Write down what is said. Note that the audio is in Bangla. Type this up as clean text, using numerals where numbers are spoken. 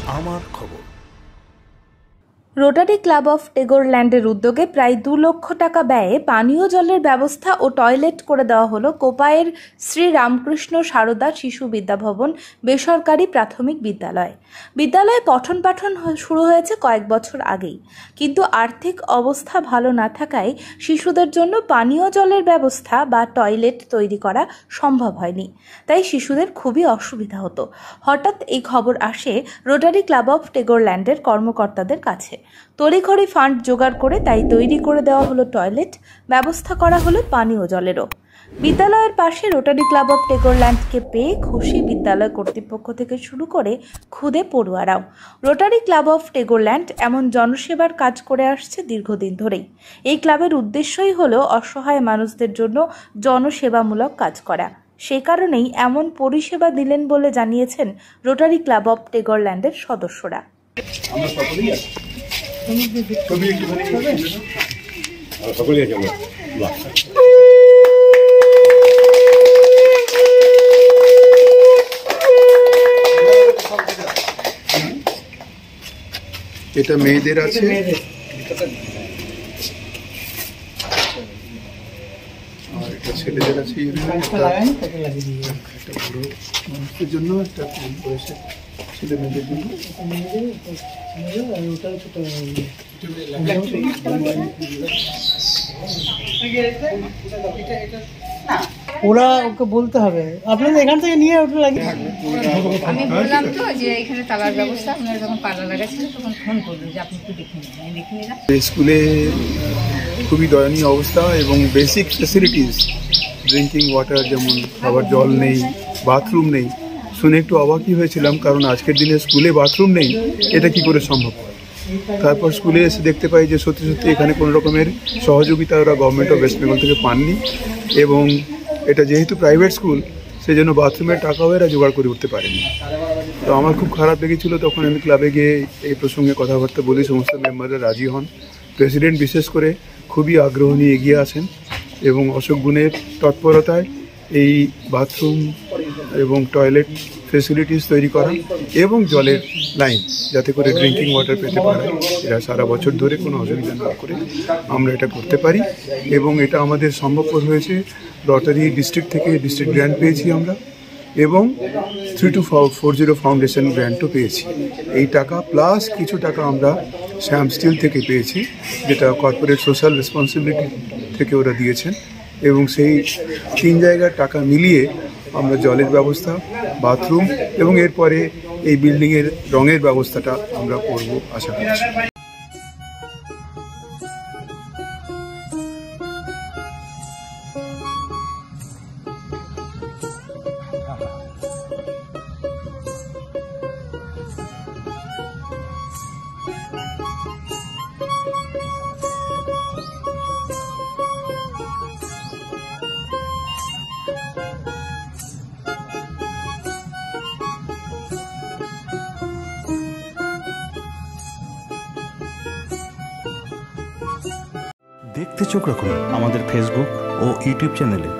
আমার খবর। রোটারি ক্লাব অফ টেগোরল্যান্ডের উদ্যোগে প্রায় 2 লক্ষ টাকা ব্যয়ে পানীয় জলের ব্যবস্থা ও টয়লেট করে দেওয়া হলো কোপাইয়ের শ্রী রামকৃষ্ণ সারদা শিশু বিদ্যাভবন বেসরকারি প্রাথমিক বিদ্যালয়। বিদ্যালয়ে পঠন পাঠন শুরু হয়েছে কয়েক বছর আগেই, কিন্তু আর্থিক অবস্থা ভালো না থাকায় শিশুদের জন্য পানীয় জলের ব্যবস্থা বা টয়লেট তৈরি করা সম্ভব হয়নি। তাই শিশুদের খুবই অসুবিধা হতো। হঠাৎ এই খবর আসে রোটারি ক্লাব অফ টেগোরল্যান্ডের কর্মকর্তাদের কাছে। তড়িঘড়ি ফান্ড জোগাড় করে তাই তৈরি করে দেওয়া হলো টয়লেট, ব্যবস্থা করা হলো পানীয় জলেরও। বিদ্যালয়ের পাশে রোটারি ক্লাব অফ টেগোরল্যান্ডকে পেয়ে খুশি বিদ্যালয় কর্তৃপক্ষ থেকে শুরু করে খুদে পড়ুয়ারাও। রোটারি ক্লাব অফ টেগোরল্যান্ড এমন জনসেবার কাজ করে আসছে দীর্ঘদিন ধরেই। এই ক্লাবের উদ্দেশ্যই হলো অসহায় মানুষদের জন্য জনসেবামূলক কাজ করা। সে কারণেই এমন পরিষেবা দিলেন বলে জানিয়েছেন রোটারি ক্লাব অফ টেগোরল্যান্ডের সদস্যরা। এটা মেয়েদের আছে, আর এটা ছেলেদের আছে। একটা বড় মানুষদের জন্য, একটা কম বয়সের ছেলে মেয়েদের জন্য। ওরা ওকে বলতে হবে, আপনাদের এখান থেকে নিয়ে ওটা লাগে। আমি বললাম তো যে এখানে তালার ব্যবস্থা, আপনারা যখন পালা লাগাচ্ছিল তখন ফোন করবেন যে আপনি একটু দেখে নিন। আমি দেখে নিলাম। স্কুলে খুবই দয়নীয় অবস্থা এবং বেসিক ফেসিলিটিস, ড্রিঙ্কিং ওয়াটার যেমন খাবার জল নেই, বাথরুম নেই। শুনে একটু অবাকই হয়েছিলাম, কারণ আজকের দিনে স্কুলে বাথরুম নেই, এটা কি করে সম্ভব। তারপর স্কুলে এসে দেখতে পাই যে সত্যি সত্যি এখানে কোনো রকমের সহযোগিতা ওরা গভর্নমেন্ট অফ ওয়েস্ট বেঙ্গল থেকে পাননি, এবং এটা যেহেতু প্রাইভেট স্কুল সেই জন্য বাথরুমের টাকাও এরা জোগাড় করে উঠতে পারেনি। তো আমার খুব খারাপ লেগেছিলো। তখন আমি ক্লাবে গিয়ে এই প্রসঙ্গে কথাবার্তা বলি, সমস্ত মেম্বাররা রাজি হন। প্রেসিডেন্ট বিশেষ করে খুবই আগ্রহ নিয়ে এগিয়ে আসেন এবং অশোক গুণের তৎপরতায় এই বাথরুম এবং টয়লেট ফেসিলিটিস তৈরি করা এবং জলের লাইন যাতে করে ড্রিঙ্কিং ওয়াটার পেতে পারে, এরা সারা বছর ধরে কোনো অসুবিধা না করে আমরা এটা করতে পারি। এবং এটা আমাদের সম্ভবপর হয়েছে রটারি ডিস্ট্রিক্ট থেকে ডিস্ট্রিক্ট গ্র্যান্ট পেয়েছি আমরা, এবং 3240 ফাউন্ডেশন গ্র্যান্টও পেয়েছি। এই টাকা প্লাস কিছু টাকা আমরা শ্যাম স্টিল থেকে পেয়েছি, যেটা কর্পোরেট সোশ্যাল রেসপন্সিবিলিটি থেকে ওরা দিয়েছেন। এবং সেই 3 জায়গার টাকা মিলিয়ে আমরা জলের ব্যবস্থা, বাথরুম এবং এরপরে এই বিল্ডিংয়ের রঙের ব্যবস্থাটা আমরা করব আশা করছি। দেখতে চোখ রাখুন আমাদের ফেসবুক ও ইউটিউব চ্যানেলে।